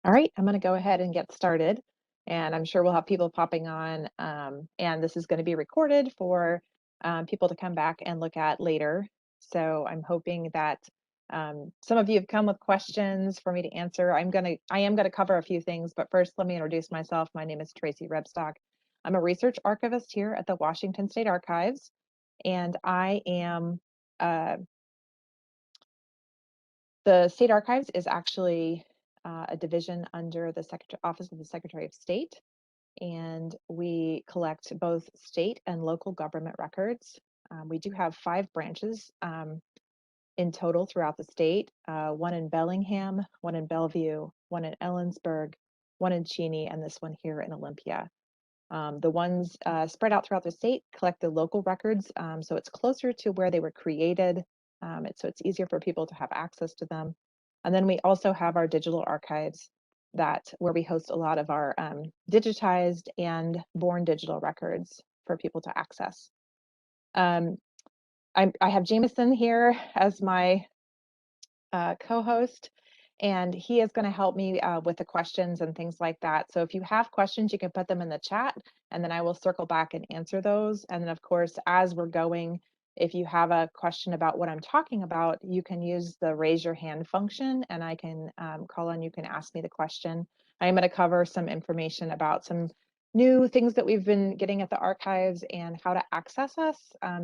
All right, I'm going to go ahead and get started, and I'm sure we'll have people popping on, and this is going to be recorded for people to come back and look at later. So I'm hoping that some of you have come with questions for me to answer. I am going to cover a few things, but first let me introduce myself. My name is Tracy Rebstock. I'm a research archivist here at the Washington State Archives, and I am the State Archives is actually a division under the Office of the Secretary of State, and we collect both state and local government records. We do have 5 branches in total throughout the state, one in Bellingham, one in Bellevue, one in Ellensburg, one in Cheney, and this one here in Olympia. The ones spread out throughout the state collect the local records, so it's closer to where they were created, so it's easier for people to have access to them. And then we also have our digital archives where we host a lot of our digitized and born digital records for people to access. I have Jameson here as my co-host, and he is going to help me with the questions and things like that. So if you have questions, you can put them in the chat, and then I will circle back and answer those. And then, of course, as we're going, if you have a question about what I'm talking about, you can use the raise your hand function, and I can call on. You can ask me the question. I'm going to cover some information about some new things that we've been getting at the archives and how to access us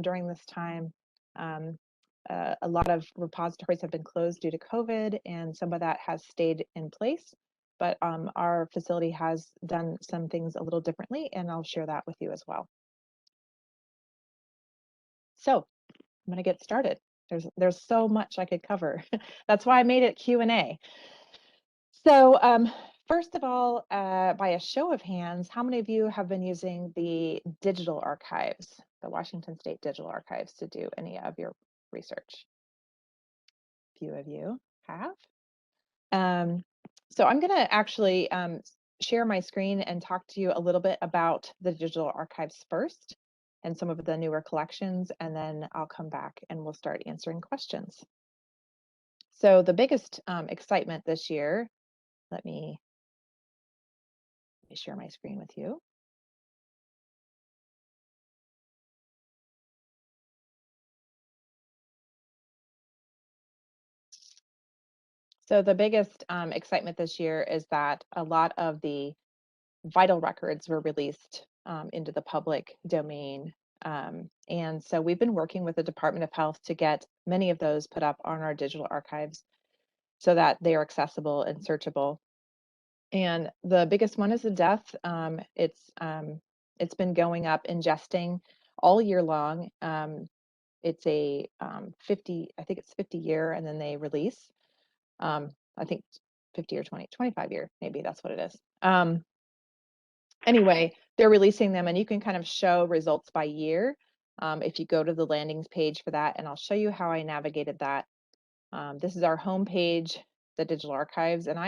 during this time. A lot of repositories have been closed due to COVID, and some of that has stayed in place. But our facility has done some things a little differently, and I'll share that with you as well. So I'm going to get started. There's so much I could cover. That's why I made it Q&A. So first of all, by a show of hands, how many of you have been using the digital archives, the Washington State Digital Archives, to do any of your research? A few of you have. So I'm going to actually share my screen and talk to you a little bit about the digital archives first and some of the newer collections, and then I'll come back and we'll start answering questions. So the biggest excitement this year, let me share my screen with you. So the biggest excitement this year is that a lot of the vital records were released into the public domain. And so we've been working with the Department of Health to get many of those put up on our digital archives so that they are accessible and searchable. And the biggest one is the death. It's been going up, ingesting all year long. It's a 50, I think it's 50 year, and then they release. I think 50 or 25 year, maybe that's what it is. Anyway, they're releasing them, and you can kind of show results by year if you go to the landings page for that, and I'll show you how I navigated that. This is our home page, the digital archives, and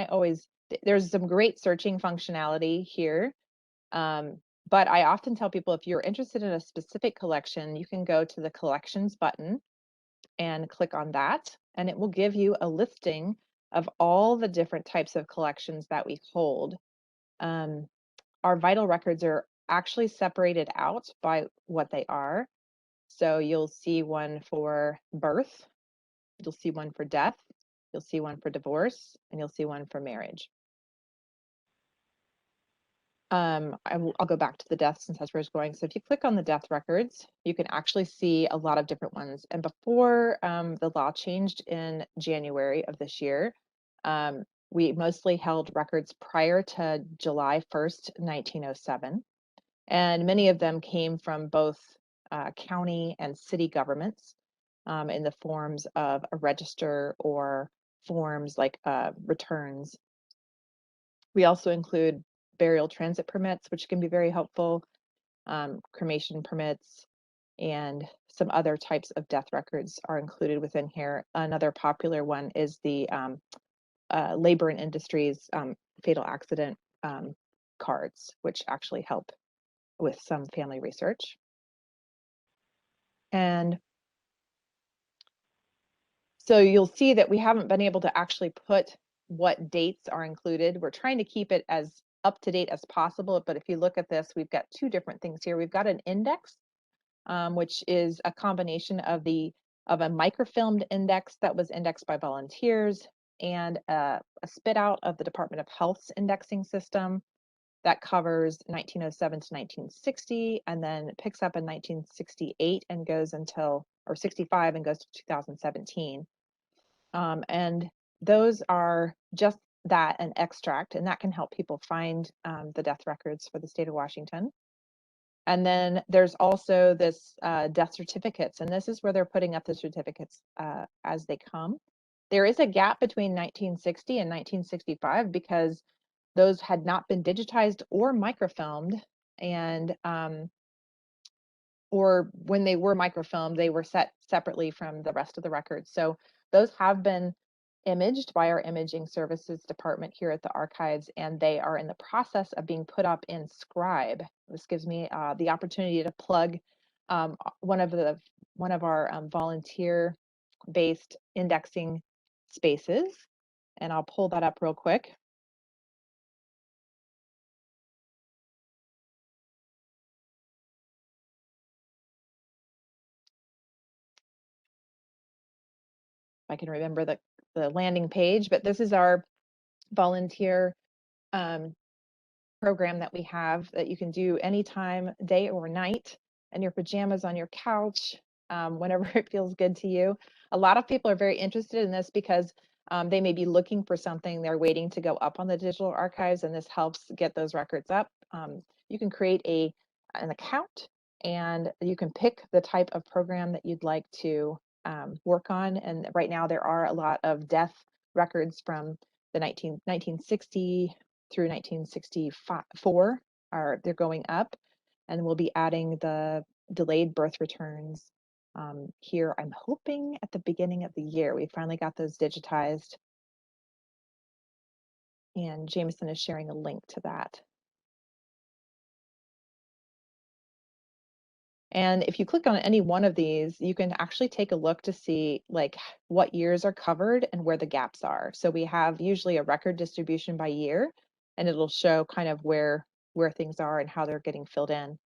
there's some great searching functionality here, but I often tell people if you're interested in a specific collection, you can go to the collections button and click on that, and it will give you a listing of all the different types of collections that we hold. Our vital records are actually separated out by what they are. So you'll see one for birth, you'll see one for death, you'll see one for divorce, and you'll see one for marriage. I'll go back to the death since that's where it's going. So if you click on the death records, you can actually see a lot of different ones. And before the law changed in January of this year, we mostly held records prior to July 1st, 1907. And many of them came from both county and city governments in the forms of a register or forms like returns. We also include burial transit permits, which can be very helpful, cremation permits, and some other types of death records are included within here. Another popular one is the labor and industries fatal accident cards, which actually help with some family research. And so you'll see that we haven't been able to actually put what dates are included. We're trying to keep it as up to date as possible, but if you look at this, we've got two different things here. We've got an index, which is a combination of a microfilmed index that was indexed by volunteers and a spit out of the Department of Health's indexing system that covers 1907 to 1960, and then picks up in 1968 and goes until, or 65 and goes to 2017. And those are just that, an extract, and that can help people find the death records for the state of Washington. And then there's also this death certificates, and this is where they're putting up the certificates as they come. There is a gap between 1960 and 1965 because those had not been digitized or microfilmed, and or when they were microfilmed, they were set separately from the rest of the records. So those have been imaged by our imaging services department here at the archives, and they are in the process of being put up in Scribe. This gives me the opportunity to plug one of our volunteer-based indexing spaces, and I'll pull that up real quick. I can remember the landing page, but this is our volunteer program that we have that you can do anytime, day or night, in your pajamas, on your couch, whenever it feels good to you. A lot of people are very interested in this because they may be looking for something, they're waiting to go up on the digital archives, and this helps get those records up. You can create an account, and you can pick the type of program that you'd like to work on. And right now there are a lot of death records from the 1960 through 1964 they're going up, and we'll be adding the delayed birth returns here. I'm hoping at the beginning of the year. We finally got those digitized, and Jameson is sharing a link to that. And if you click on any one of these, you can actually take a look to see like what years are covered and where the gaps are. So we have usually a record distribution by year, and it'll show kind of where things are and how they're getting filled in.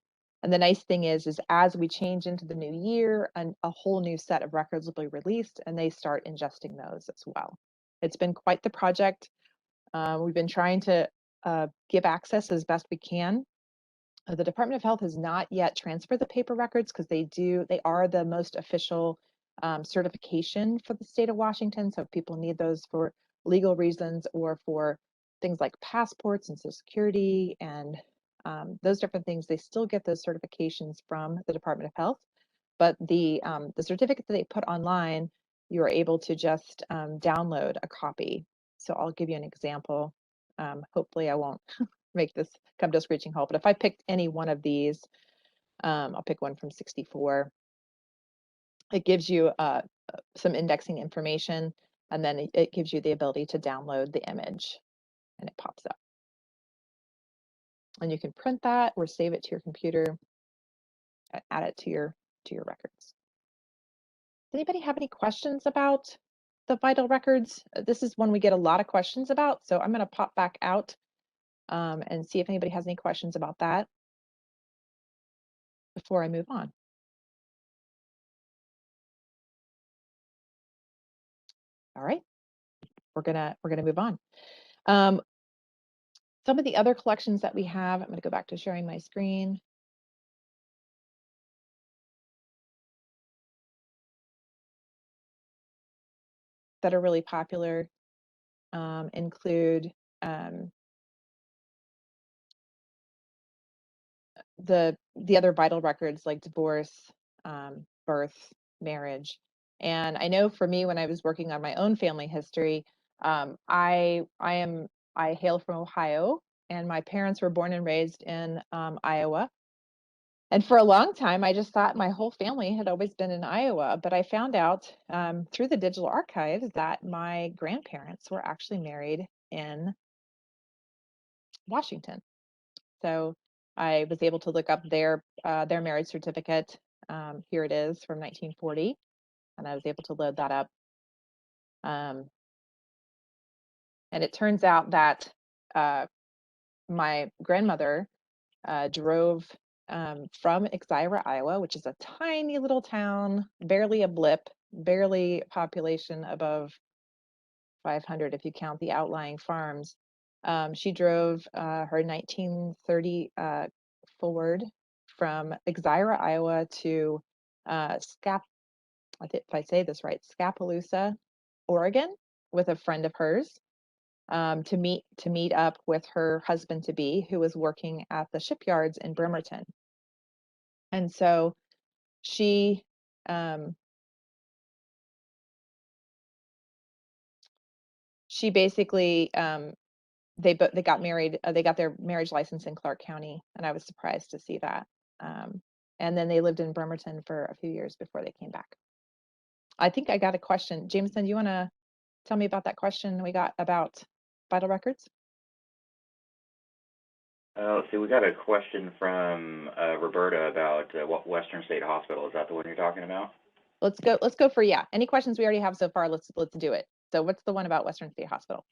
And the nice thing is as we change into the new year, a whole new set of records will be released, and they start ingesting those as well. It's been quite the project. We've been trying to give access as best we can. The Department of Health has not yet transferred the paper records because they are the most official certification for the state of Washington. So if people need those for legal reasons or for things like passports and Social Security and those different things, they still get those certifications from the Department of Health. But the certificate that they put online, you are able to just download a copy. So I'll give you an example. Hopefully I won't make this come to a screeching halt, but if I picked any one of these, I'll pick one from 64. It gives you some indexing information, and then it gives you the ability to download the image, and it pops up. And you can print that or save it to your computer, add it to your records. Does anybody have any questions about the vital records? This is one we get a lot of questions about, so I'm going to pop back out and see if anybody has any questions about that before I move on. All right, we're gonna move on. Some of the other collections that we have, I'm going to go back to sharing my screen. That are really popular include the other vital records like divorce, birth, marriage. And I know for me, when I was working on my own family history, I hail from Ohio, and my parents were born and raised in Iowa. And for a long time, I just thought my whole family had always been in Iowa, but I found out through the digital archives that my grandparents were actually married in Washington. So I was able to look up their marriage certificate. Here it is from 1940, and I was able to load that up. And it turns out that my grandmother drove from Exira, Iowa, which is a tiny little town, barely a blip, barely population above 500 if you count the outlying farms. She drove her 1930 Ford from Exira, Iowa to if I say this right, Scapaloosa, Oregon, with a friend of hers to meet up with her husband to be, who was working at the shipyards in Bremerton. And so she she basically they got married. They got their marriage license in Clark County, and I was surprised to see that. And then they lived in Bremerton for a few years before they came back. I think I got a question. Jameson, do you want to tell me about that question we got about vital records? Let's see, we got a question from Roberta about what Western State Hospital. Is that the one you're talking about? Let's go for, yeah. Any questions we already have so far, let's do it. So what's the one about Western State Hospital?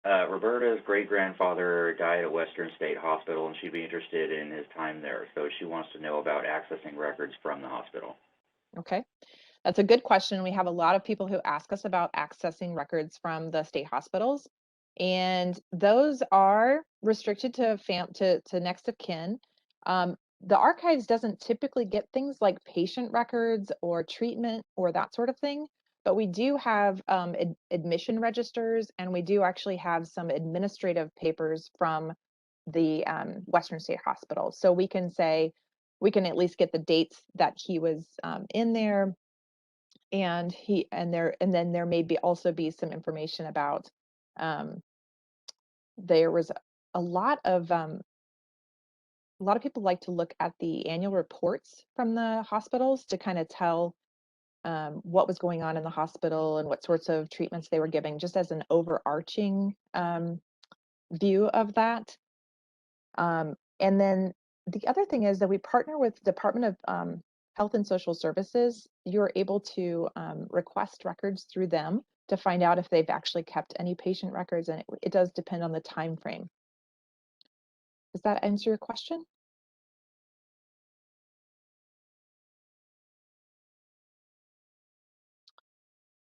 Roberta's great-grandfather died at Western State Hospital, and she'd be interested in his time there. So she wants to know about accessing records from the hospital. Okay. That's a good question. We have a lot of people who ask us about accessing records from the state hospitals, and those are restricted to next of kin. The archives doesn't typically get things like patient records or treatment or that sort of thing, but we do have admission registers, and we do actually have some administrative papers from the Western State Hospital. So we can at least get the dates that he was in there, and then there may be also be some information about there was a lot of people like to look at the annual reports from the hospitals to kind of tell what was going on in the hospital and what sorts of treatments they were giving, just as an overarching view of that. And then the other thing is that we partner with the Department of Health and Social Services. You're able to request records through them to find out if they've actually kept any patient records, and it does depend on the time frame. Does that answer your question?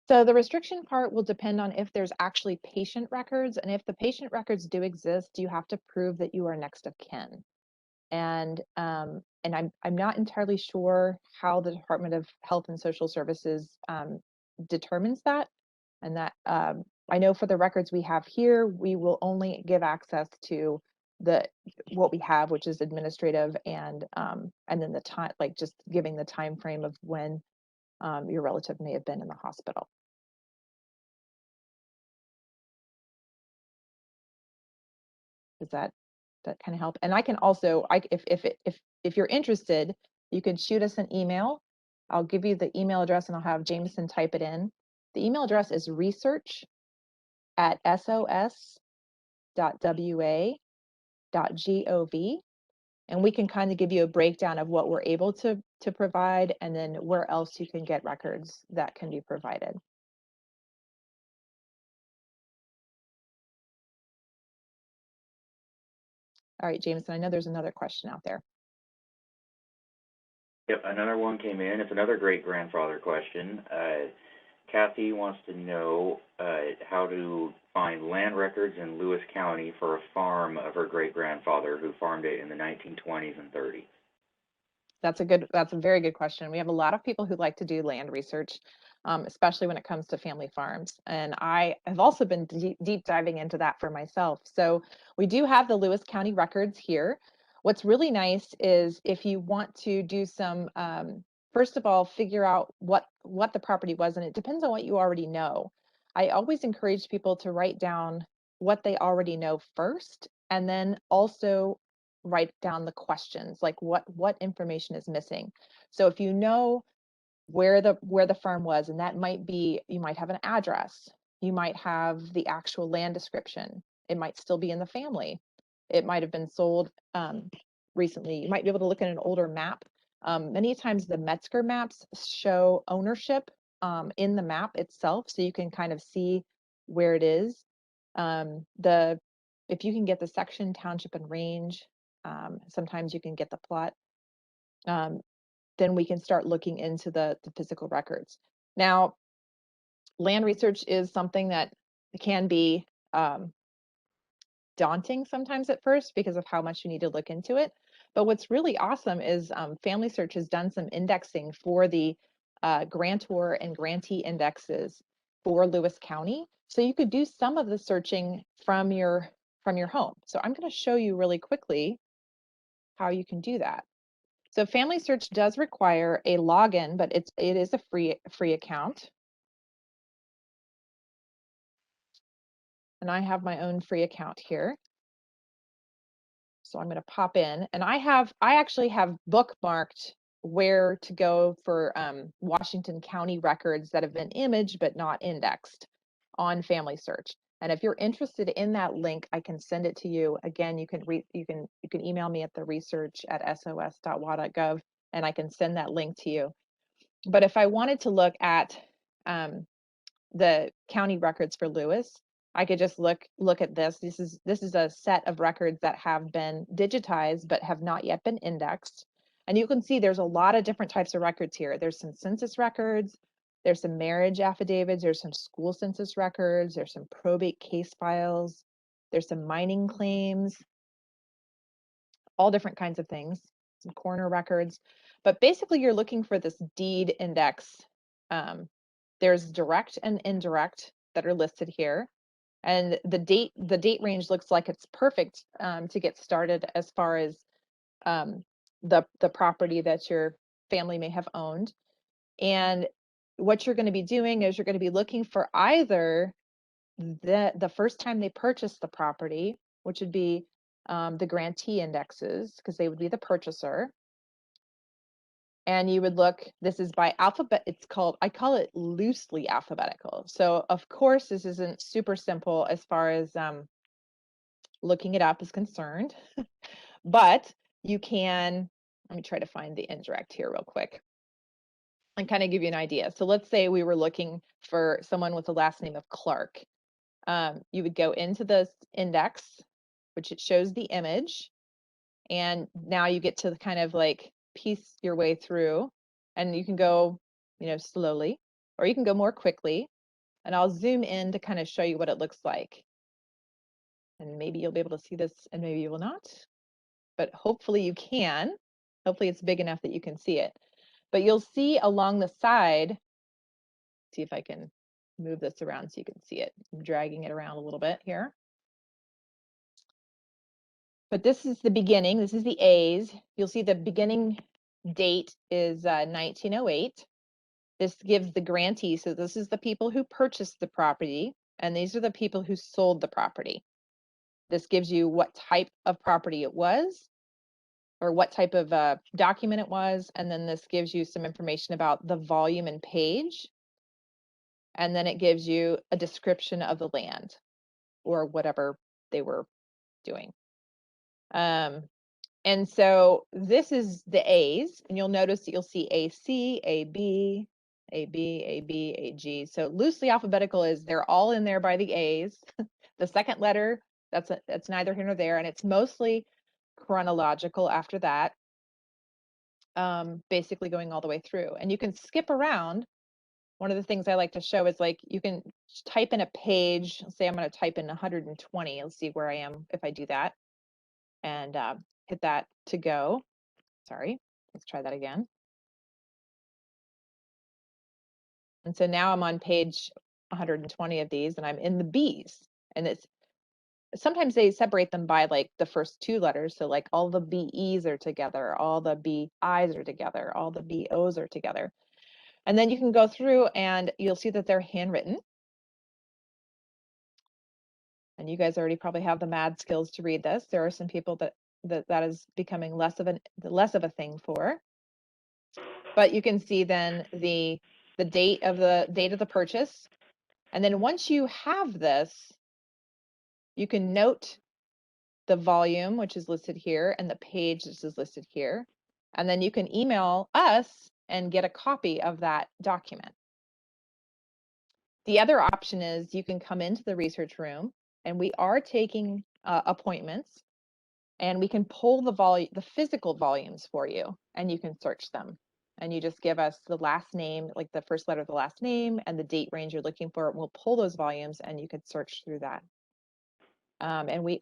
So the restriction part will depend on if there's actually patient records, and if the patient records do exist, you have to prove that you are next of kin. And I'm not entirely sure how the Department of Health and Social Services determines that. And that I know for the records we have here, we will only give access to what we have, which is administrative, and then the time, like just giving the time frame of when your relative may have been in the hospital. Does that kind of help? And I can also, if you're interested, you can shoot us an email. I'll give you the email address, and I'll have Jameson type it in. The email address is research@sos.wa.gov, and we can kind of give you a breakdown of what we're able to provide, and then where else you can get records that can be provided. All right, Jameson, I know there's another question out there. Yep, another one came in. It's another great-grandfather question. Kathy wants to know how to find land records in Lewis County for a farm of her great-grandfather who farmed it in the 1920s and 30s. That's a very good question. We have a lot of people who like to do land research, especially when it comes to family farms. And I have also been deep diving into that for myself. So we do have the Lewis County records here. What's really nice is if you want to do some, first of all, figure out what the property was, and it depends on what you already know. I always encourage people to write down what they already know first, and then also write down the questions, like what information is missing. So if you know where the farm was, and that might be, you might have an address, you might have the actual land description, it might still be in the family, it might have been sold recently, you might be able to look at an older map. Many times the Metzger maps show ownership in the map itself, so you can kind of see where it is. If you can get the section, township, and range, sometimes you can get the plot, then we can start looking into the physical records. Now, land research is something that can be daunting sometimes at first because of how much you need to look into it. But what's really awesome is Family Search has done some indexing for the grantor and grantee indexes for Lewis County. So you could do some of the searching from your home. So I'm going to show you really quickly how you can do that. So Family Search does require a login, but it is a free account. And I have my own free account here. So I'm going to pop in, and I actually have bookmarked where to go for Washington County records that have been imaged but not indexed on Family Search. And if you're interested in that link, I can send it to you. Again, you can email me at the research@sos.wa.gov, and I can send that link to you. But if I wanted to look at the county records for Lewis, I could just look at this. This is a set of records that have been digitized but have not yet been indexed. And you can see there's a lot of different types of records here. There's some census records, there's some marriage affidavits, there's some school census records, there's some probate case files, there's some mining claims, all different kinds of things, some coroner records. But basically you're looking for this deed index. There's direct and indirect that are listed here. And the date range looks like it's perfect to get started as far as the property that your family may have owned. And what you're going to be doing is you're going to be looking for either the first time they purchased the property, which would be the grantee indexes, because they would be the purchaser. And you would look, this is by alphabet, I call it loosely alphabetical. So of course, this isn't super simple as far as looking it up is concerned, but you can, let me try to find the indirect here real quick and kind of give you an idea. So let's say we were looking for someone with the last name of Clark. You would go into this index, which it shows the image. And now you get to kind of like piece your way through, and you can go, slowly, or you can go more quickly. And I'll zoom in to kind of show you what it looks like. And maybe you'll be able to see this and maybe you will not, but hopefully you can. Hopefully it's big enough that you can see it. But you'll see along the side, see if I can move this around so you can see it. I'm dragging it around a little bit here. But this is the beginning. This is the A's. You'll see the beginning date is 1908. This gives the grantee. So this is the people who purchased the property, and these are the people who sold the property. This gives you what type of property it was, or what type of document it was, and then this gives you some information about the volume and page, and then it gives you a description of the land or whatever they were doing. And so this is the A's, and you'll notice that you'll see AC, AB, AB, AB, AG. So loosely alphabetical is they're all in there by the A's. The second letter, that's neither here nor there, and it's mostly chronological after that, basically going all the way through. And you can skip around. One of the things I like to show is like you can type in a page. Let's say I'm going to type in 120. Let's see where I am if I do that, and hit that to go. Sorry, let's try that again. And so now I'm on page 120 of these, and I'm in the B's. And it's sometimes they separate them by like the first two letters. So like all the BEs are together, all the BIs are together, all the BOs are together. And then you can go through and you'll see that they're handwritten. And you guys already probably have the mad skills to read this. There are some people that is becoming less of a thing for. But you can see then the date of the purchase. And then once you have this, you can note the volume, which is listed here, and the page, which is listed here. And then you can email us and get a copy of that document. The other option is you can come into the research room and we are taking appointments, and we can pull the physical volumes for you, and you can search them. And you just give us the last name, like the first letter of the last name and the date range you're looking for. We'll pull those volumes and you can search through that. And we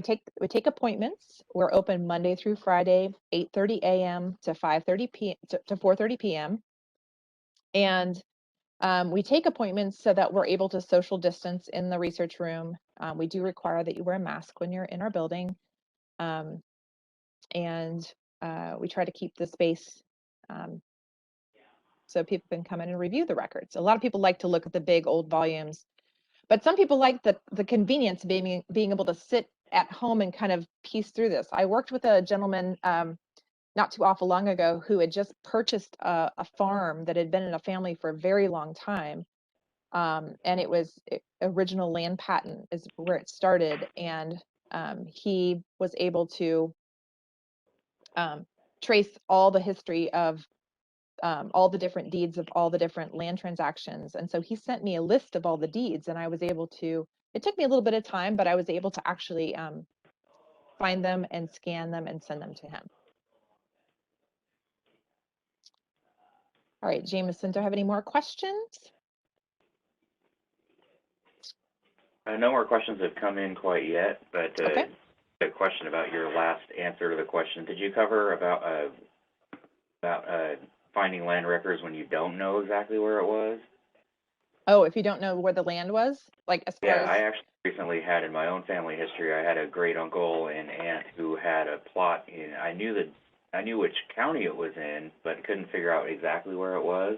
take appointments. We're open Monday through Friday, 8:30 a.m. to 5:30 p.m. to 4:30 p.m. And we take appointments so that we're able to social distance in the research room. We do require that you wear a mask when you're in our building. Um, and we try to keep the space um, so people can come in and review the records. A lot of people like to look at the big old volumes, but some people like the convenience of being able to sit at home and kind of piece through this. I worked with a gentleman not too awful long ago who had just purchased a farm that had been in a family for a very long time. And it was original land patent is where it started. And he was able to trace all the history of all the different deeds of all the different land transactions. And so he sent me a list of all the deeds, and I was able to, it took me a little bit of time, but I was able to actually find them and scan them and send them to him. All right, Jameson, do I have any more questions? No more questions have come in quite yet, but Okay. a question about your last answer to the question. Did you cover about finding land records when you don't know exactly where it was? Oh, if you don't know where the land was, like as far Yeah, as, I actually recently had in my own family history, I had a great uncle and aunt who had a plot in, I knew which county it was in, but couldn't figure out exactly where it was.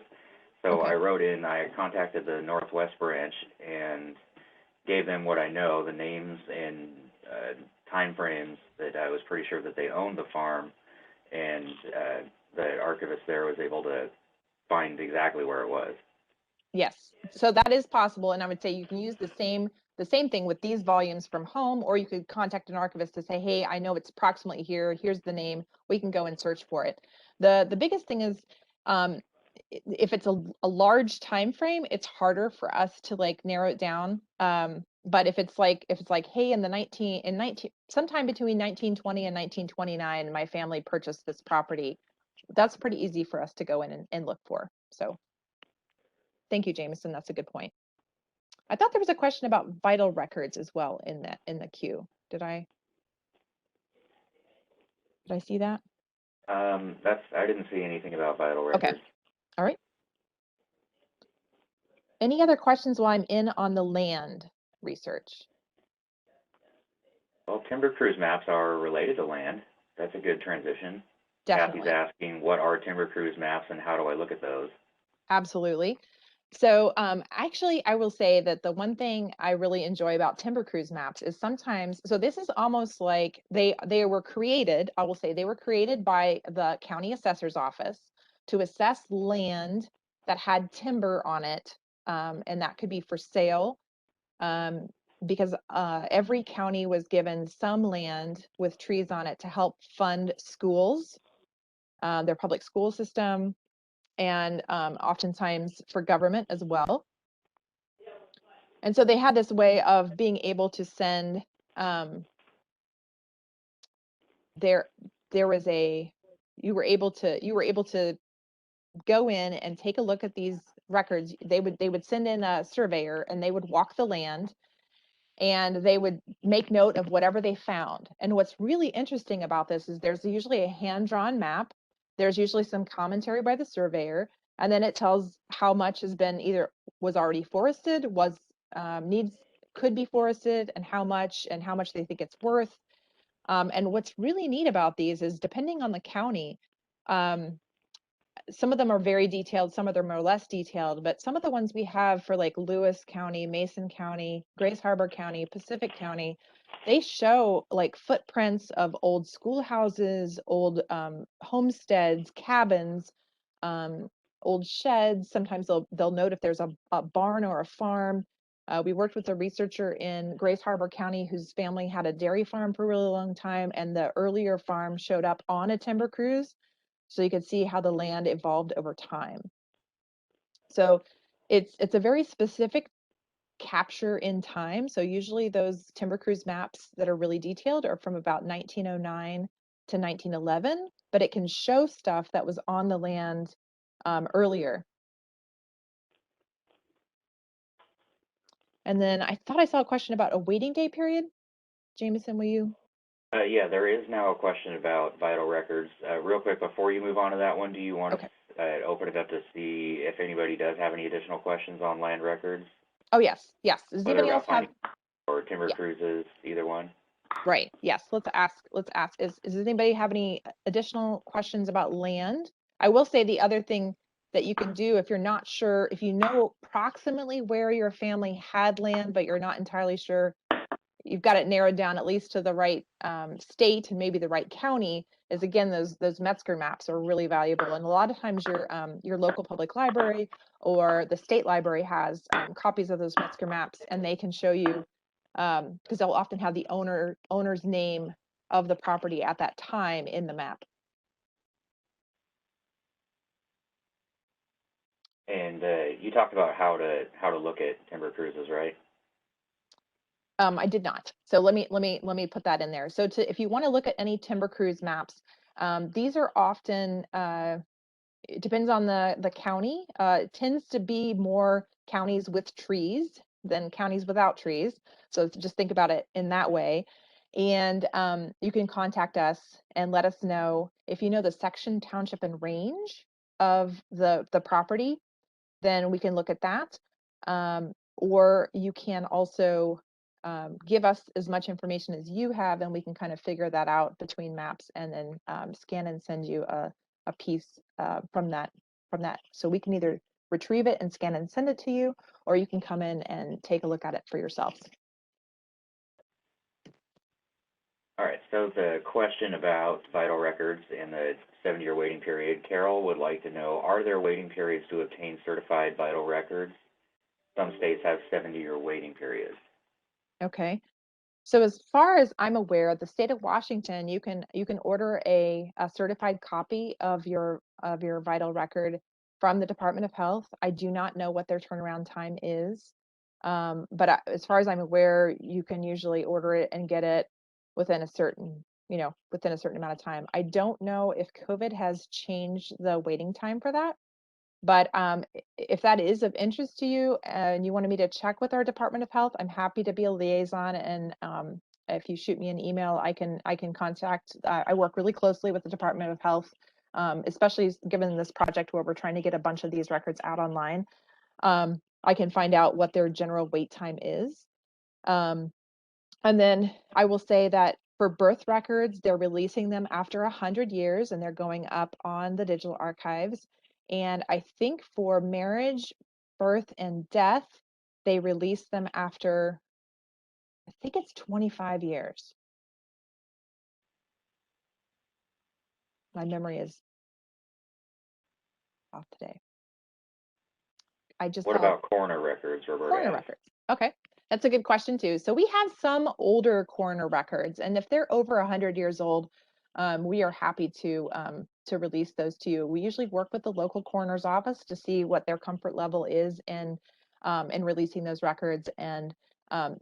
So okay. I contacted the Northwest branch and gave them what I know, the names and time frames that I was pretty sure that they owned the farm, and the archivist there was able to find exactly where it was. Yes, so that is possible, and I would say you can use the same thing with these volumes from home, or you could contact an archivist to say, hey, I know it's approximately here, here's the name, we can go and search for it. The biggest thing is um, if it's a large time frame, it's harder for us to like narrow it down. But if it's like hey, in 19 sometime between 1920 and 1929, my family purchased this property, that's pretty easy for us to go in and look for. So thank you, Jameson. That's a good point. I thought there was a question about vital records as well in the queue. Did I see that? I didn't see anything about vital Okay. records. All right. Any other questions while I'm in on the land research? Well, timber cruise maps are related to land. That's a good transition. Kathy's Definitely. asking, what are timber cruise maps and how do I look at those? Absolutely. So actually, I will say that the one thing I really enjoy about Timber Cruise maps is sometimes, so this is almost like they were created, I will say they were created by the county assessor's office to assess land that had timber on it, and that could be for sale, um, because every county was given some land with trees on it to help fund schools, their public school system, and oftentimes for government as well. And so they had this way of being able to send um, there there was a you were able to go in and take a look at these records. They would send in a surveyor and they would walk the land and they would make note of whatever they found. And what's really interesting about this is there's usually a hand-drawn map. There's usually some commentary by the surveyor, and then it tells how much has been either was already forested, was needs could be forested, and how much they think it's worth. And what's really neat about these is depending on the county, um, some of them are very detailed, some of them are less detailed, but some of the ones we have for like Lewis County, Mason County, Grace Harbor County, Pacific County, they show like footprints of old schoolhouses, old homesteads, cabins, um, old sheds. Sometimes they'll note if there's a barn or a farm. We worked with a researcher in Grace Harbor County whose family had a dairy farm for a really long time, and the earlier farm showed up on a timber cruise. So you could see how the land evolved over time. So it's a very specific capture in time. So usually those timber cruise maps that are really detailed are from about 1909 to 1911, but it can show stuff that was on the land earlier. And then I thought I saw a question about a waiting day period. Jameson, will you? Yeah, there is now a question about vital records. Real quick, before you move on to that one, do you want Okay. to open it up to see if anybody does have any additional questions on land records, Oh, yes, yes. Does whether anybody else about have? finding or timber Yeah, cruises, either one? right. Yes, let's ask. Does anybody have any additional questions about land? I will say the other thing that you can do if you're not sure, if you know approximately where your family had land, but you're not entirely sure, you've got it narrowed down at least to the right state and maybe the right county, is again those Metzger maps are really valuable. And a lot of times your local public library or the state library has copies of those Metzger maps, and they can show you because they'll often have the owner's name of the property at that time in the map. And you talked about how to look at timber cruises, right? I did not. So let me put that in there. So if you want to look at any timber cruise maps, these are often it depends on the county. It tends to be more counties with trees than counties without trees. So just think about it in that way. And you can contact us and let us know if you know the section, township, and range of the property. Then we can look at that. Or you can also give us as much information as you have, and we can kind of figure that out between maps, and then scan and send you a piece from that. So we can either retrieve it and scan and send it to you, or you can come in and take a look at it for yourselves. All right, so the question about vital records and the 7-year waiting period, Carol would like to know, are there waiting periods to obtain certified vital records? Some states have 70-year waiting periods. Okay. So as far as I'm aware, the state of Washington, you can order a certified copy of your vital record from the Department of Health. I do not know what their turnaround time is, but as far as I'm aware, you can usually order it and get it within a certain amount of time. I don't know if COVID has changed the waiting time for that. But if that is of interest to you and you wanted me to check with our Department of Health, I'm happy to be a liaison. And if you shoot me an email, I can contact. I work really closely with the Department of Health, especially given this project where we're trying to get a bunch of these records out online. I can find out what their general wait time is. Um, and then I will say that for birth records, they're releasing them after 100 years, and they're going up on the digital archives. And I think for marriage, birth, and death, they release them after, I think it's 25 years. My memory is off today. I just What saw about coroner records, Roberta coroner asks? records. Okay, that's a good question too. So we have some older coroner records, and if they're over 100 years old, we are happy to release those to you. We usually work with the local coroner's office to see what their comfort level is in releasing those records. And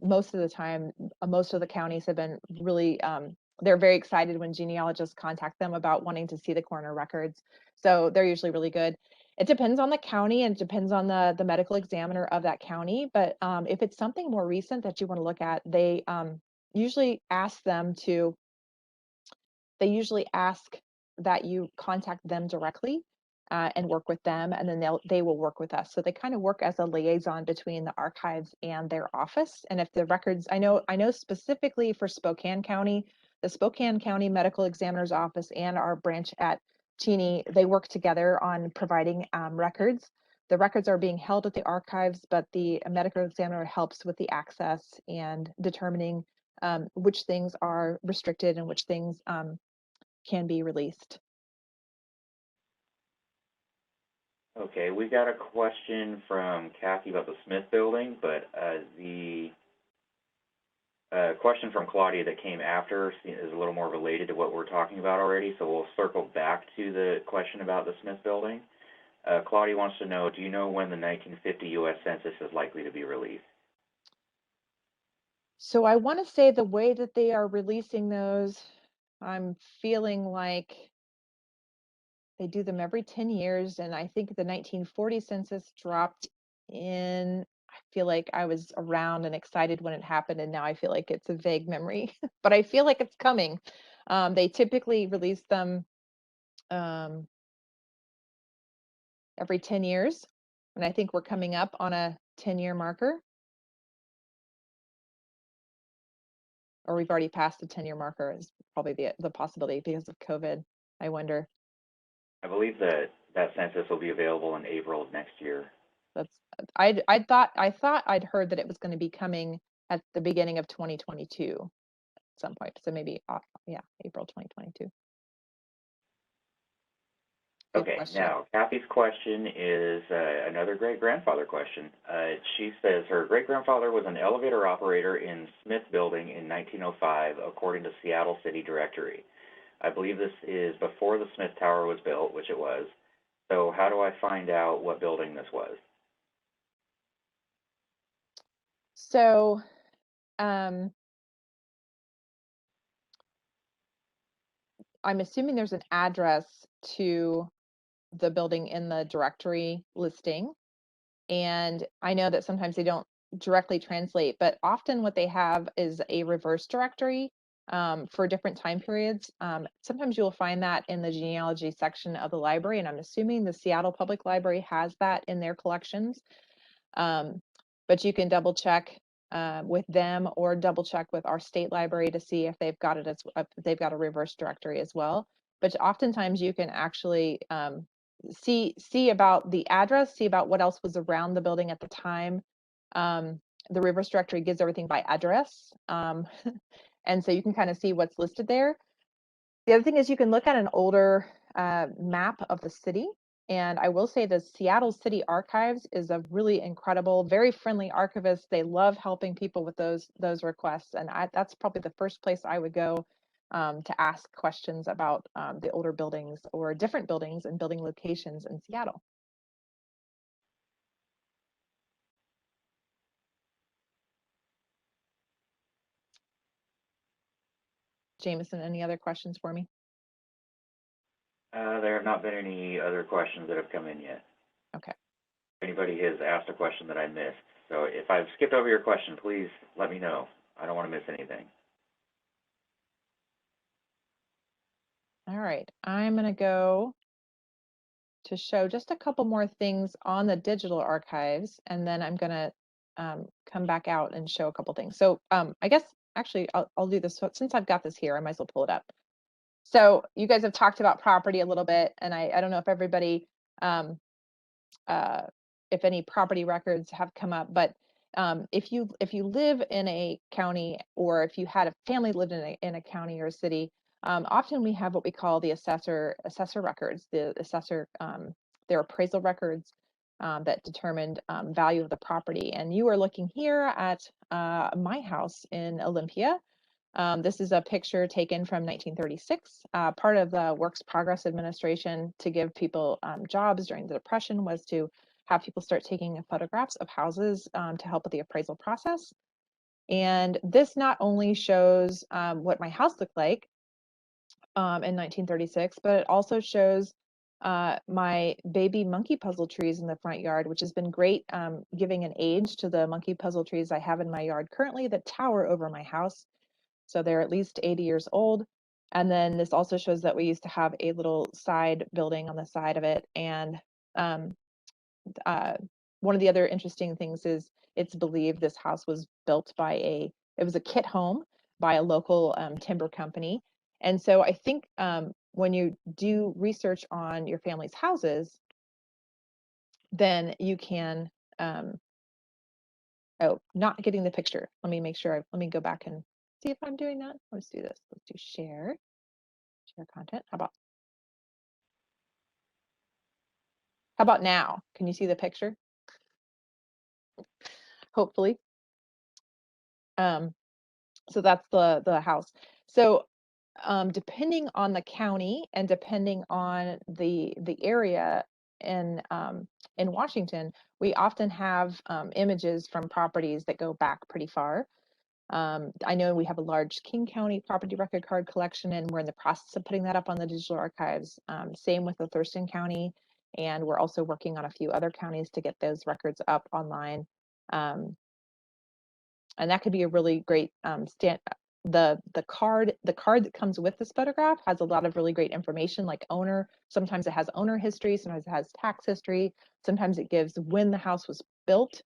most of the time, most of the counties have been really they're very excited when genealogists contact them about wanting to see the coroner records. So they're usually really good. It depends on the county and it depends on the medical examiner of that county. But if it's something more recent that you want to look at, usually ask them to, they usually ask that you contact them directly and work with them, and then they will work with us. So they kind of work as a liaison between the archives and their office. And if the records, I know specifically for Spokane County, the Spokane County Medical Examiner's Office and our branch at Cheney, they work together on providing records. The records are being held at the archives, but the medical examiner helps with the access and determining which things are restricted and which things can be released. Okay, we got a question from Kathy about the Smith building, but the question from Claudia that came after is a little more related to what we're talking about already, so we'll circle back to the question about the Smith building. Claudia wants to know, do you know when the 1950 U.S. Census is likely to be released? So I want to say the way that they are releasing those, I'm feeling like they do them every 10 years. And I think the 1940 census dropped in. I feel like I was around and excited when it happened, and now I feel like it's a vague memory, but I feel like it's coming. They typically release them um, every 10 years. And I think we're coming up on a 10-year marker, or we've already passed the 10-year marker is probably the possibility because of COVID. I wonder. I believe that that census will be available in April of next year. That's I thought I'd heard that it was going to be coming at the beginning of 2022 at some point. So maybe yeah, April 2022. Good Okay, question. now Kathy's question is another great-grandfather question. She says her great-grandfather was an elevator operator in Smith Building in 1905, according to Seattle City Directory. I believe this is before the Smith Tower was built, which it was. So how do I find out what building this was? So um, I'm assuming there's an address to the building in the directory listing. And I know that sometimes they don't directly translate, but often what they have is a reverse directory for different time periods. Sometimes you'll find that in the genealogy section of the library, and I'm assuming the Seattle Public Library has that in their collections. Um, but you can double check with them or double check with our state library to see if they've got it as if they've got a reverse directory as well. But oftentimes you can actually see about the address, see about what else was around the building at the time. Um, the reverse directory gives everything by address, and so you can kind of see what's listed there. The other thing is you can look at an older map of the city. And I will say the Seattle City Archives is a really incredible, very friendly archivist. They love helping people with those requests. And that's probably the first place I would go to ask questions about the older buildings or different buildings and building locations in Seattle. Jameson, any other questions for me? There have not been any other questions that have come in yet. Okay. If anybody has asked a question that I missed. So if I've skipped over your question, please let me know. I don't want to miss anything. All right. I'm going to go to show just a couple more things on the digital archives, and then I'm going to come back out and show a couple things. So I guess actually I'll do this. So since I've got this here, I might as well pull it up. So you guys have talked about property a little bit, and I don't know if everybody, um, uh, if any property records have come up, but if you live in a county, or if you had a family lived in a county or a city, often we have what we call the assessor records, the assessor their appraisal records that determined value of the property. And you are looking here at my house in Olympia. This is a picture taken from 1936. Part of the Works Progress Administration to give people jobs during the Depression was to have people start taking photographs of houses to help with the appraisal process. And this not only shows what my house looked like in 1936, but it also shows my baby monkey puzzle trees in the front yard, which has been great, giving an age to the monkey puzzle trees I have in my yard currently that tower over my house. So they're at least 80 years old. And then this also shows that we used to have a little side building on the side of it. And um, uh, one of the other interesting things is it's believed this house was built by it was a kit home by a local timber company. And so I think when you do research on your family's houses, then you can, oh, not getting the picture. Let me make sure, let me go back and see if I'm doing that. Let's do this. Let's do share content. How about now? Can you see the picture? Hopefully. So that's the house. So depending on the county and depending on the area in Washington, we often have images from properties that go back pretty far. I know we have a large King County property record card collection, and we're in the process of putting that up on the digital archives. Same with the Thurston County, and we're also working on a few other counties to get those records up online. And that could be a really great the card that comes with this photograph has a lot of really great information, like owner. Sometimes it has owner history, sometimes it has tax history, sometimes it gives when the house was built.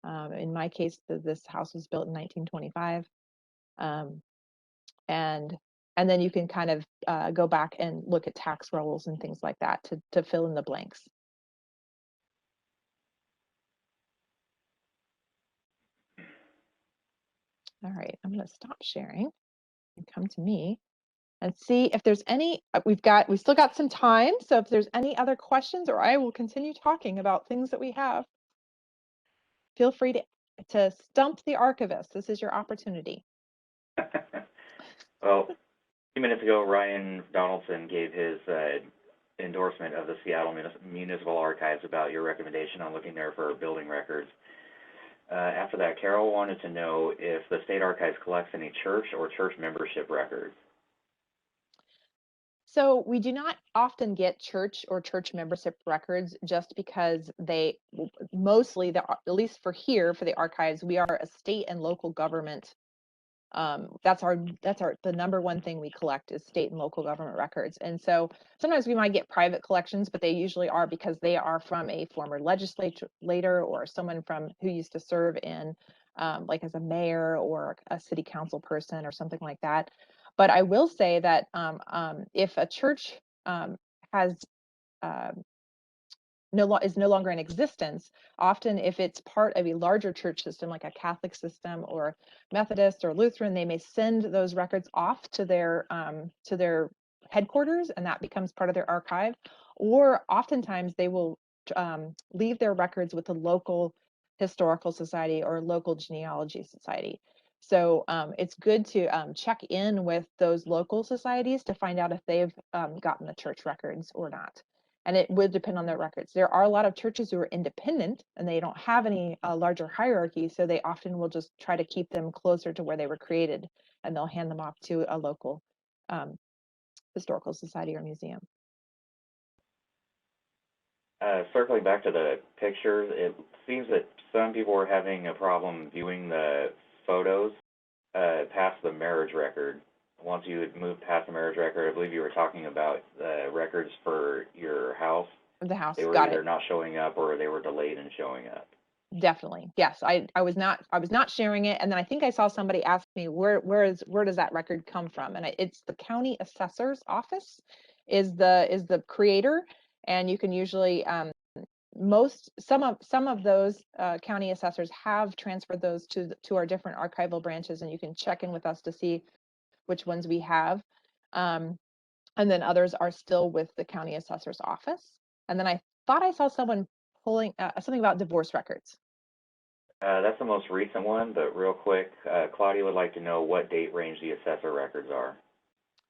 In my case, this house was built in 1925. Um, and then you can kind of go back and look at tax rolls and things like that to fill in the blanks. All right, I'm going to stop sharing and come to me and see if there's any. We still got some time, so if there's any other questions, or I will continue talking about things that we have. Feel free to stump the archivist. This is your opportunity. Well, a few minutes ago, Ryan Donaldson gave his endorsement of the Seattle Municipal Archives about your recommendation on looking there for building records. After that, Carol wanted to know if the State Archives collects any church or church membership records. So we do not often get church or church membership records just because they mostly, at least for here, for the archives, we are a state and local government. That's the number one thing we collect is state and local government records. And so sometimes we might get private collections, but they usually are because they are from a former legislator or someone who used to serve in like as a mayor or a city council person or something like that. But I will say that if a church has is no longer in existence, often if it's part of a larger church system like a Catholic system or Methodist or Lutheran, they may send those records off to their headquarters, and that becomes part of their archive. Or oftentimes they will leave their records with a local historical society or local genealogy society. So it's good to check in with those local societies to find out if they've gotten the church records or not. And it would depend on their records. There are a lot of churches who are independent and they don't have any larger hierarchy, so they often will just try to keep them closer to where they were created, and they'll hand them off to a local historical society or museum. Circling back to the pictures, it seems that some people are having a problem viewing the photos past the marriage record. Once you had moved past the marriage record, I believe you were talking about the records for your house. The house, they were got either it. not showing up or they were delayed in showing up. Definitely, yes. I was not sharing it, and then I think I saw somebody ask me where does that record come from, and it's the county assessor's office is the creator, and you can usually some of those county assessors have transferred those to our different archival branches, and you can check in with us to see which ones we have. And then others are still with the county assessor's office. And then I thought I saw someone pulling something about divorce records. That's the most recent one, but real quick, Claudia would like to know what date range the assessor records are.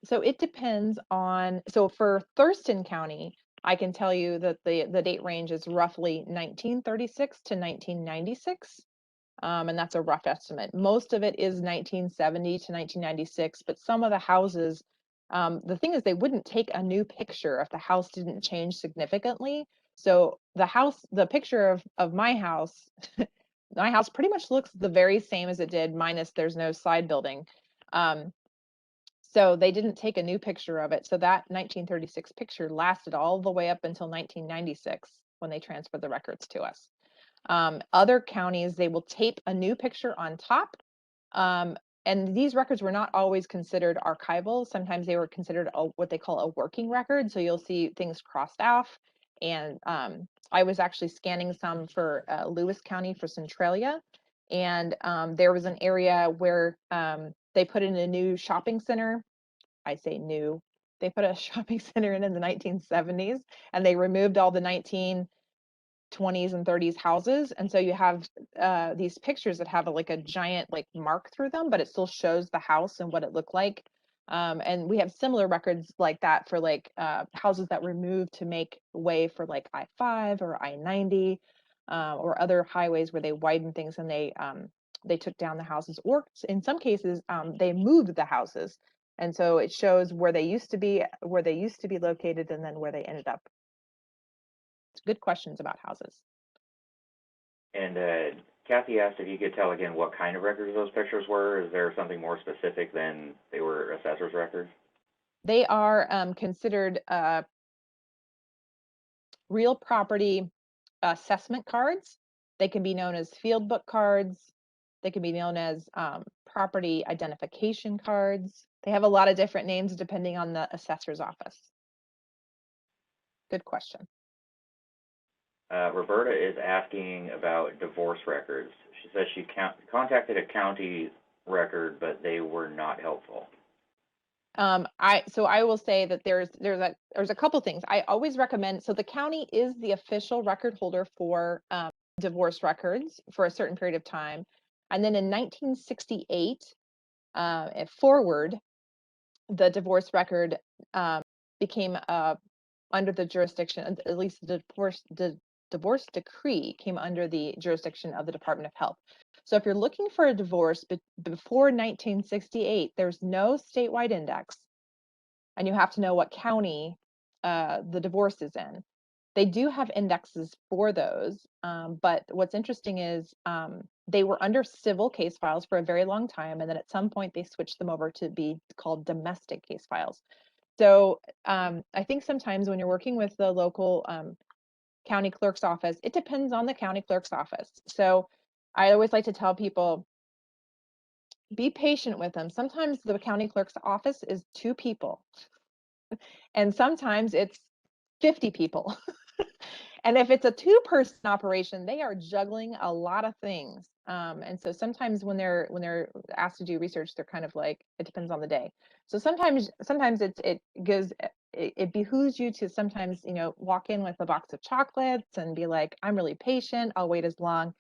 So it depends on, so for Thurston County, I can tell you that the date range is roughly 1936 to 1996. And that's a rough estimate. Most of it is 1970 to 1996, but some of the houses, the thing is they wouldn't take a new picture if the house didn't change significantly. So the picture of my house, my house pretty much looks the very same as it did, minus there's no side building. So they didn't take a new picture of it. So that 1936 picture lasted all the way up until 1996 when they transferred the records to us. Other counties, they will tape a new picture on top. And these records were not always considered archival. Sometimes they were considered what they call a working record. So you'll see things crossed off. And I was actually scanning some for Lewis County for Centralia. And there was an area where they put in a new shopping center. I say new. They put a shopping center in the 1970s, and they removed all the 1920s and 30s houses, and so you have these pictures that have like a giant like mark through them, but it still shows the house and what it looked like. And we have similar records like that for like houses that were moved to make way for like I-5 or I-90 or other highways where they widen things and they they took down the houses, or in some cases, they moved the houses. And so it shows where they used to be located, and then where they ended up. It's good questions about houses. And Kathy asked if you could tell again what kind of records those pictures were. Is there something more specific than they were assessor's records? They are considered real property assessment cards. They can be known as field book cards. They can be known as property identification cards. They have a lot of different names depending on the assessor's office. Good question. Roberta is asking about divorce records. She says she contacted a county record, but they were not helpful. I will say that there's a couple things. I always recommend, so the county is the official record holder for divorce records for a certain period of time. And then in 1968, forward, the divorce record became under the jurisdiction, at least the divorce decree came under the jurisdiction of the Department of Health. So if you're looking for a divorce before 1968, there's no statewide index, and you have to know what county the divorce is in. They do have indexes for those, but what's interesting is they were under civil case files for a very long time, and then at some point they switched them over to be called domestic case files. So I think sometimes when you're working with the local county clerk's office, it depends on the county clerk's office. So I always like to tell people, be patient with them. Sometimes the county clerk's office is 2 people, and sometimes it's 50 people. And if it's a 2-person operation, they are juggling a lot of things. And so sometimes when they're asked to do research, they're kind of like, it depends on the day. So sometimes it behooves you to sometimes, walk in with a box of chocolates and be like, I'm really patient. I'll wait as long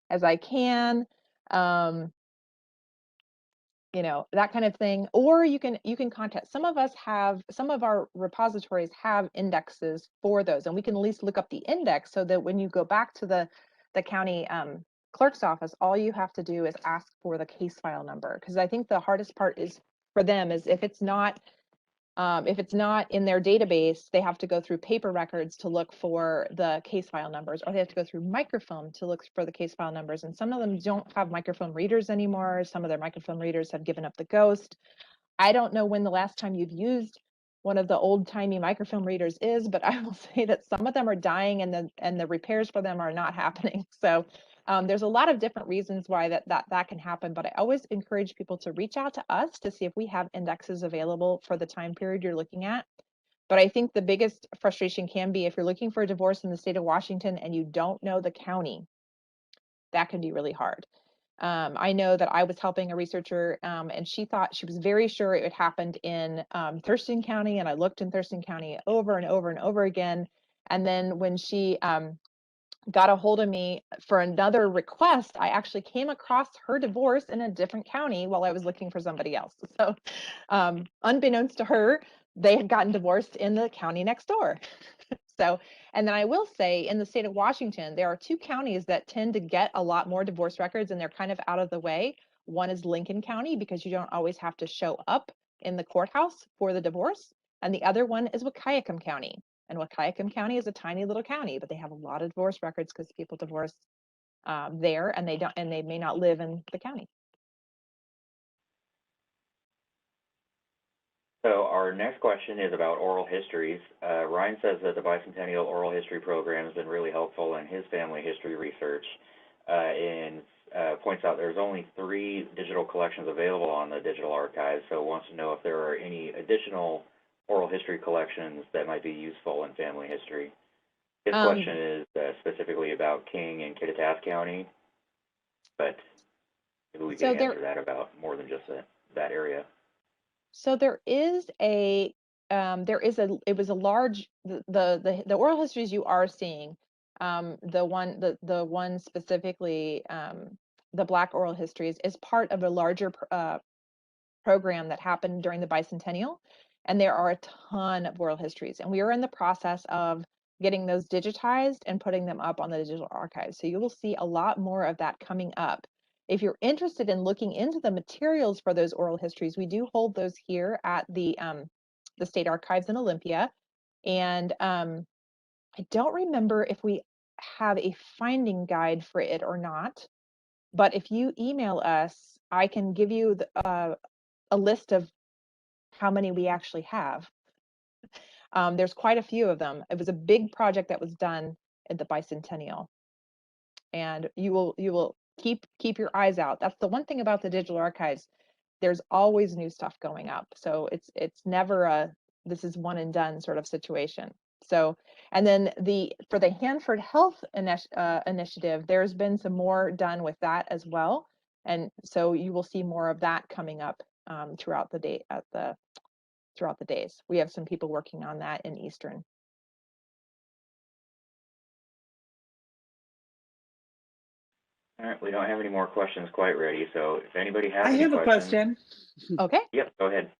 as I can. That kind of thing. Or you can contact, some of our repositories have indexes for those, and we can at least look up the index so that when you go back to the county clerk's office, all you have to do is ask for the case file number. Because I think the hardest part is for them is if it's not in their database, they have to go through paper records to look for the case file numbers, or they have to go through microfilm to look for the case file numbers. And some of them don't have microfilm readers anymore. Some of their microfilm readers have given up the ghost. I don't know when the last time you've used one of the old-timey microfilm readers is, but I will say that some of them are dying, and the repairs for them are not happening. So there's a lot of different reasons why that can happen, but I always encourage people to reach out to us to see if we have indexes available for the time period you're looking at. But I think the biggest frustration can be if you're looking for a divorce in the state of Washington and you don't know the county, that can be really hard. I know that I was helping a researcher, and she was very sure it happened in Thurston County, and I looked in Thurston County over and over and over again. And then when she got a hold of me for another request, I actually came across her divorce in a different county while I was looking for somebody else. So unbeknownst to her, they had gotten divorced in the county next door. So, and then I will say in the state of Washington, there are 2 counties that tend to get a lot more divorce records, and they're kind of out of the way. One is Lincoln County, because you don't always have to show up in the courthouse for the divorce. And the other one is Wahkiakum County. And Wahkiakum County is a tiny little county, but they have a lot of divorce records because people divorce there, and they may not live in the county. So our next question is about oral histories. Ryan says that the Bicentennial Oral History Program has been really helpful in his family history research, and points out there's only 3 digital collections available on the digital archive, so wants to know if there are any additional oral history collections that might be useful in family history. His question is specifically about King and Kittitas County, but maybe we can answer that about more than just that area. So there is a it was a large, the oral histories you are seeing, the one specifically, the Black oral histories, is part of a larger program that happened during the bicentennial, and there are a ton of oral histories, and we are in the process of getting those digitized and putting them up on the digital archive. So you will see a lot more of that coming up. If you're interested in looking into the materials for those oral histories, we do hold those here at the State Archives in Olympia. And I don't remember if we have a finding guide for it or not, but if you email us, I can give you a list of how many we actually have. There's quite a few of them. It was a big project that was done at the bicentennial, and you will keep your eyes out. That's the one thing about the digital archives. There's always new stuff going up, so it's never a this is one and done sort of situation. So, and then for the Hanford Health Initiative, there's been some more done with that as well, and so you will see more of that coming up throughout the day throughout the days. We have some people working on that in Eastern. All right, we don't have any more questions quite ready, so if anybody has I any have a questions. question. Okay. Yep, go ahead.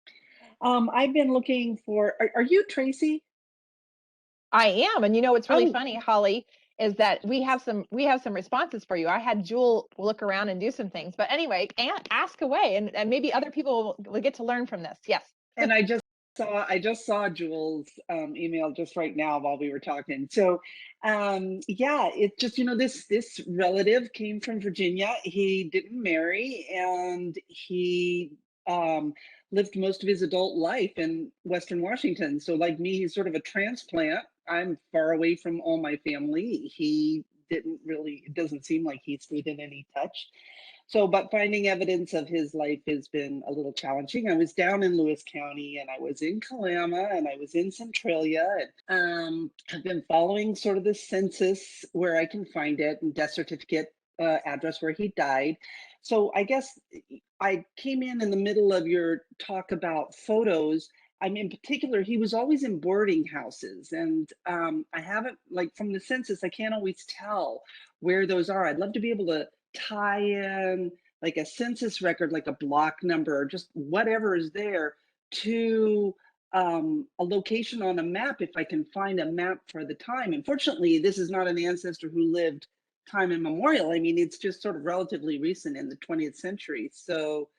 I've been looking for, are you Tracy? I am, and you know what's really Oh, funny, Holly, is that we have some responses for you. I had Jewel look around and do some things, but anyway, ask away, and maybe other people will get to learn from this. Yes. and I just saw Jules' email just right now while we were talking. So, yeah, it just, this relative came from Virginia. He didn't marry, and he lived most of his adult life in Western Washington. So, like me, he's sort of a transplant. I'm far away from all my family. He didn't really, it doesn't seem like he stayed in any touch. So, but finding evidence of his life has been a little challenging. I was down in Lewis County, and I was in Kalama, and I was in Centralia. And I've been following sort of the census where I can find it, and death certificate address where he died. So I guess I came in the middle of your talk about photos. I mean, in particular, he was always in boarding houses, and I haven't, like, from the census, I can't always tell where those are. I'd love to be able to tie in like a census record, like a block number, or just whatever is there, to a location on a map if I can find a map for the time. Unfortunately, this is not an ancestor who lived time immemorial. I mean, it's just sort of relatively recent in the 20th century. So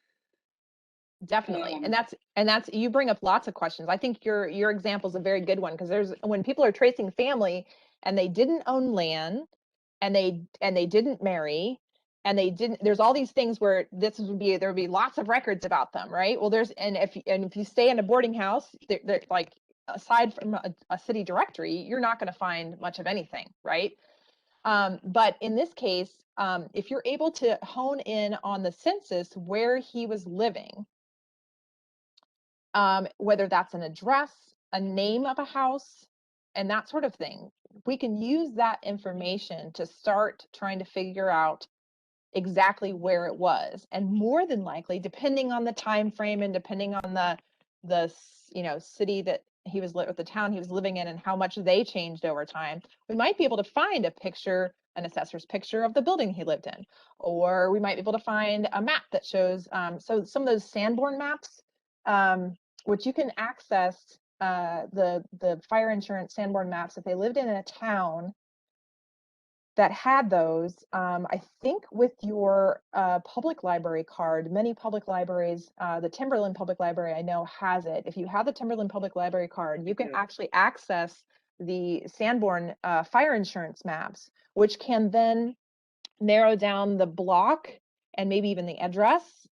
Definitely. And that's you bring up lots of questions. I think your example is a very good one, because there's when people are tracing family and they didn't own land, and they didn't marry, and they didn't there's all these things where there would be lots of records about them, right? Well, if you stay in a boarding house, they're like, aside from a city directory, you're not going to find much of anything, right? But in this case, if you're able to hone in on the census where he was living, whether that's an address, a name of a house, and that sort of thing. We can use that information to start trying to figure out exactly where it was. And more than likely, depending on the time frame and depending on the city that he was the town he was living in and how much they changed over time, we might be able to find an assessor's picture of the building he lived in, or we might be able to find a map that shows. So some of those Sanborn maps, which you can access, the fire insurance Sanborn maps, if they lived in a town that had those, I think with your public library card, many public libraries, the Timberland Public Library I know has it. If you have the Timberland Public Library card, you can actually access the Sanborn fire insurance maps, which can then narrow down the block and maybe even the address,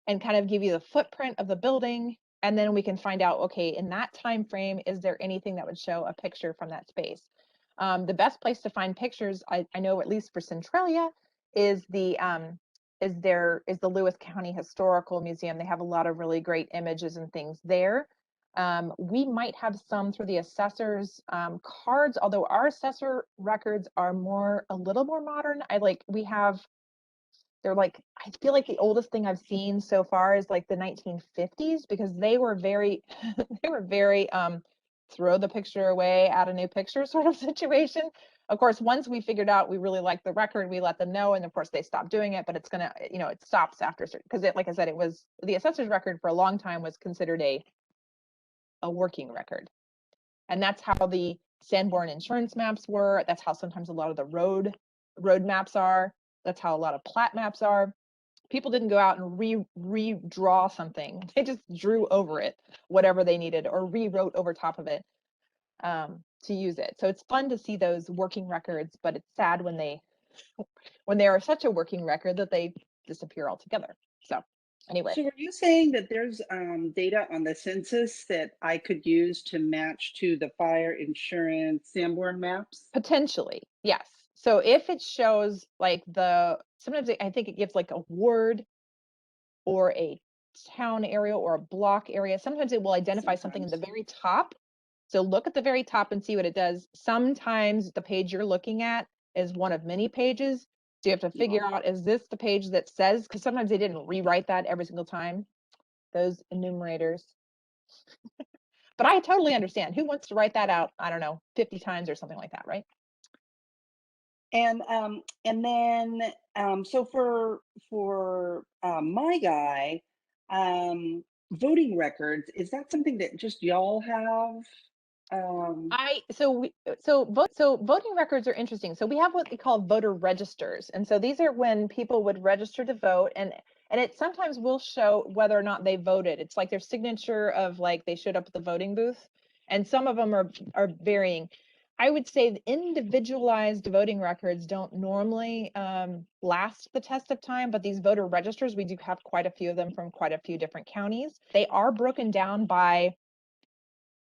and kind of give you the footprint of the building. And then we can find out, okay, in that time frame, is there anything that would show a picture from that space? The best place to find pictures, I know, at least for Centralia, is the Lewis County Historical Museum. They have a lot of really great images and things there. We might have some through the assessor's cards, although our assessor records are a little more modern. They're like, I feel like the oldest thing I've seen so far is like the 1950s, because they were very they were very throw the picture away, add a new picture sort of situation. Of course, once we figured out we really liked the record, we let them know, and of course they stopped doing it, but it's gonna, it stops after, because like I said, it was the assessor's record for a long time was considered a working record. And that's how the Sanborn insurance maps were. That's how sometimes a lot of the road maps are. That's how a lot of plat maps are. People didn't go out and redraw something. They just drew over it, whatever they needed, or rewrote over top of it to use it. So it's fun to see those working records, but it's sad when they are such a working record that they disappear altogether. So anyway. So are you saying that there's data on the census that I could use to match to the fire insurance Sanborn maps? Potentially, yes. So if it shows like sometimes I think it gives like a ward or a town area or a block area. Sometimes it will identify something in the very top. So look at the very top and see what it does. Sometimes the page you're looking at is one of many pages. So you have to figure out, is this the page that says, because sometimes they didn't rewrite that every single time, those enumerators. But I totally understand. Who wants to write that out, I don't know, 50 times or something like that, right? And then so for my guy, voting records, is that something that just y'all have? So voting records are interesting. So we have what we call voter registers, and so these are when people would register to vote, and it sometimes will show whether or not they voted. It's like their signature of like they showed up at the voting booth, and some of them are varying. I would say the individualized voting records don't normally last the test of time, but these voter registers, we do have quite a few of them from quite a few different counties. They are broken down by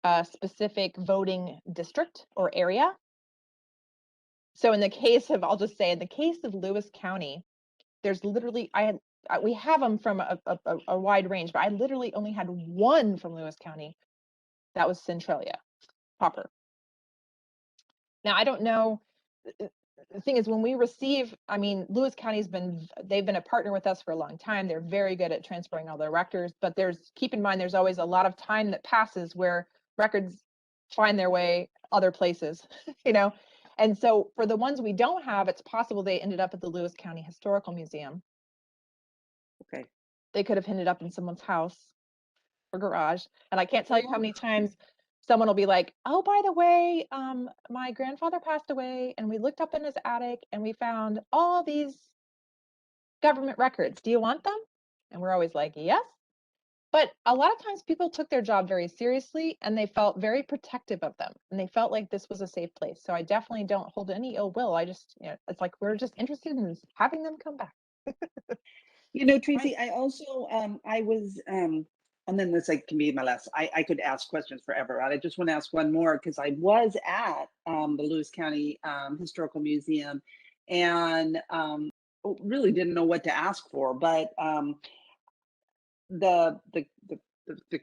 a specific voting district or area. So in the case of, I'll just say, in the case of Lewis County, there's literally, we have them from a wide range, but I literally only had one from Lewis County. That was Centralia proper. Now, I don't know, the thing is, when we receive, I mean, Lewis County's they've been a partner with us for a long time. They're very good at transferring all their records, but keep in mind, there's always a lot of time that passes where records find their way other places, you know? And so for the ones we don't have, it's possible they ended up at the Lewis County Historical Museum. Okay. They could have ended up in someone's house or garage. And I can't tell you how many times someone will be like, oh, by the way, my grandfather passed away and we looked up in his attic and we found all these government records. Do you want them? And we're always like, yes. But a lot of times people took their job very seriously and they felt very protective of them and they felt like this was a safe place. So I definitely don't hold any ill will. I just, it's like we're just interested in having them come back. Tracy, I also I was and then this can be my last. I could ask questions forever. I just want to ask one more because I was at the Lewis County Historical Museum and really didn't know what to ask for, but the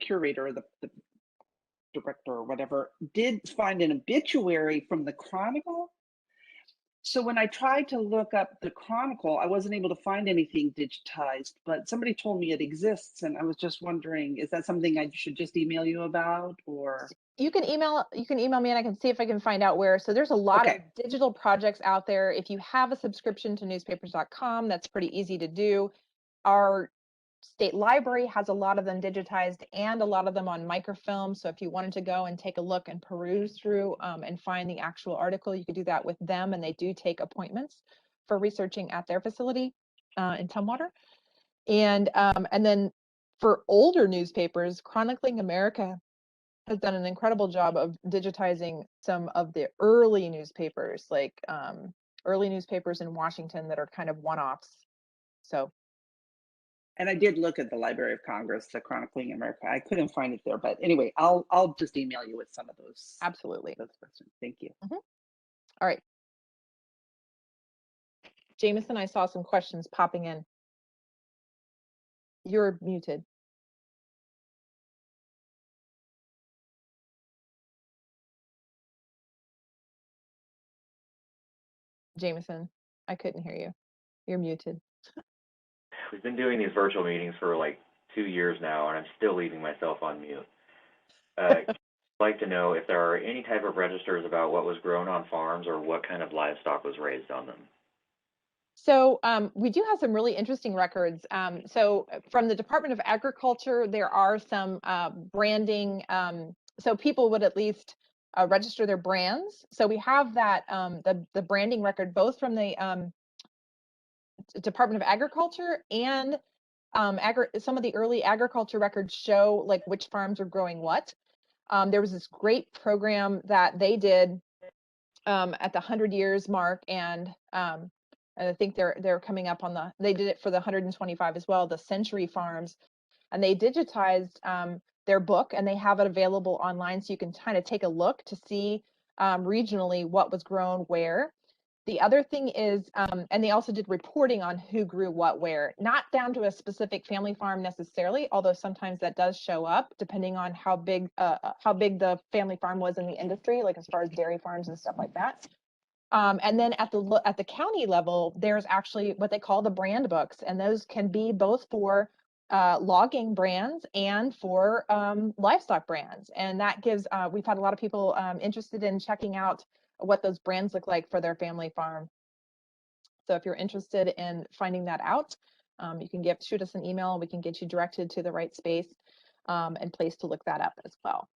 curator or the director or whatever did find an obituary from the Chronicle. So when I tried to look up the Chronicle, I wasn't able to find anything digitized, but somebody told me it exists, and I was just wondering, is that something I should just email you about, or? You can email me and I can see if I can find out where. So there's a lot of digital projects out there. If you have a subscription to newspapers.com, that's pretty easy to do. Our state library has a lot of them digitized and a lot of them on microfilm. So if you wanted to go and take a look and peruse through and find the actual article, you could do that with them. And they do take appointments for researching at their facility in Tumwater. And then for older newspapers, Chronicling America has done an incredible job of digitizing some of the early newspapers, like early newspapers in Washington that are kind of one-offs. So. And I did look at the Library of Congress, the Chronicling America. I couldn't find it there, but anyway, I'll just email you with some of those. Absolutely. Those questions. Thank you. Mm-hmm. All right. Jameson, I saw some questions popping in. You're muted. Jameson, I couldn't hear you. You're muted. We've been doing these virtual meetings for like 2 years now, and I'm still leaving myself on mute. I'd like to know if there are any type of registers about what was grown on farms or what kind of livestock was raised on them. So we do have some really interesting records. So from the Department of Agriculture, there are some branding. So people would at least register their brands. So we have that the branding record both from the Department of Agriculture, and some of the early agriculture records show like which farms are growing what. There was this great program that they did at the 100 years mark, and I think they're coming up on they did it for the 125 as well, the Century Farms, and they digitized their book, and they have it available online, so you can kind of take a look to see regionally what was grown where. The other thing is, and they also did reporting on who grew what where, not down to a specific family farm necessarily, although sometimes that does show up depending on how big the family farm was in the industry, like as far as dairy farms and stuff like that. And then at the county level, there's actually what they call the brand books, and those can be both for logging brands and for livestock brands. And that gives, we've had a lot of people interested in checking out what those brands look like for their family farm. So if you're interested in finding that out, you can shoot us an email. We can get you directed to the right space and place to look that up as well.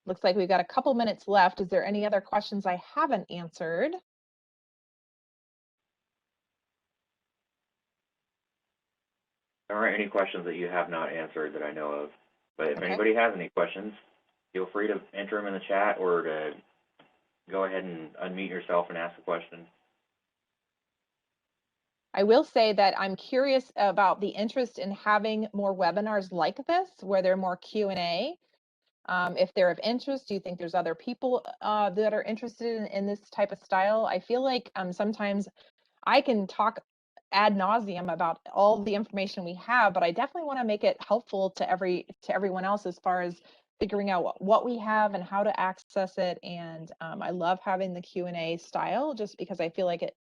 Looks like we've got a couple minutes left. Is there any other questions I haven't answered? There aren't any questions that you have not answered that I know of. But if Okay. anybody has any questions, feel free to enter them in the chat or to go ahead and unmute yourself and ask a question. I will say that I'm curious about the interest in having more webinars like this, where they're more Q&A. If they're of interest, do you think there's other people that are interested in this type of style? I feel like sometimes I can talk ad nauseum about all the information we have, but I definitely want to make it helpful to everyone else as far as figuring out what we have and how to access it. And I love having the Q&A style, just because I feel like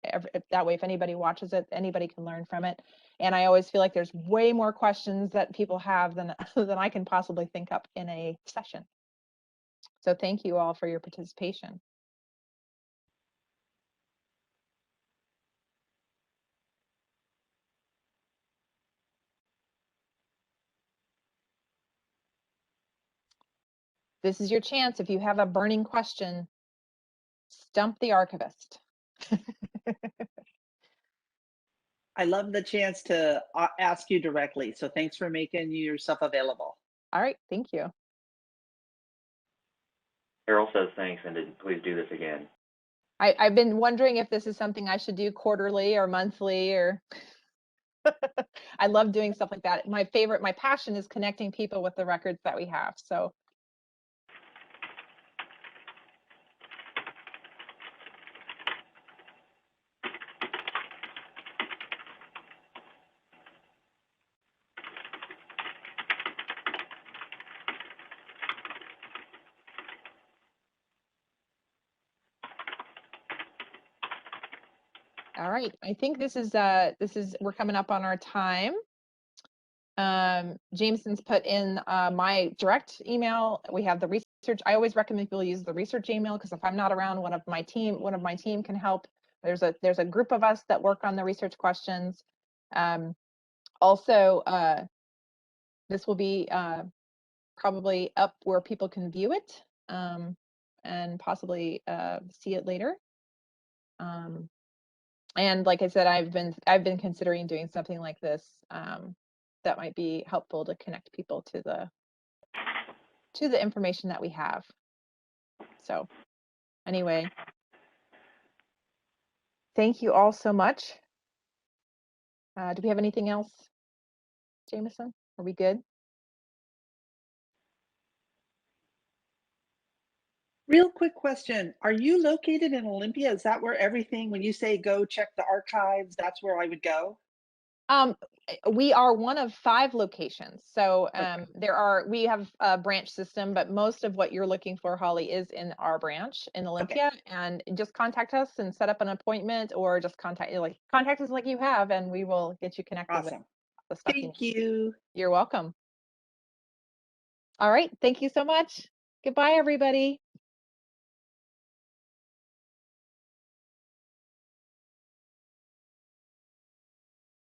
that way, if anybody watches it, anybody can learn from it. And I always feel like there's way more questions that people have than than I can possibly think up in a session. So thank you all for your participation. This is your chance. If you have a burning question, stump the archivist. I love the chance to ask you directly. So thanks for making yourself available. All right, thank you. Carol says thanks, and please do this again. I've been wondering if this is something I should do quarterly or monthly, or I love doing stuff like that. My passion is connecting people with the records that we have. So all right, I think we're coming up on our time. Jameson's put in my direct email. We have the research. I always recommend people use the research email, because if I'm not around, one of my team can help. There's a group of us that work on the research questions. Also, this will be probably up where people can view it and possibly see it later. And like I said, I've been considering doing something like this that might be helpful to connect people to the information that we have. So anyway, thank you all so much. Do we have anything else, Jameson? Are we good? Real quick question. Are you located in Olympia? Is that where everything, when you say go check the archives, that's where I would go? We are one of 5 locations. So Okay. we have a branch system, but most of what you're looking for, Holly, is in our branch in Olympia. Okay. And just contact us and set up an appointment, or just contact us like you have, and we will get you connected. Awesome. With the stuff. Thank you. You're welcome. All right. Thank you so much. Goodbye, everybody.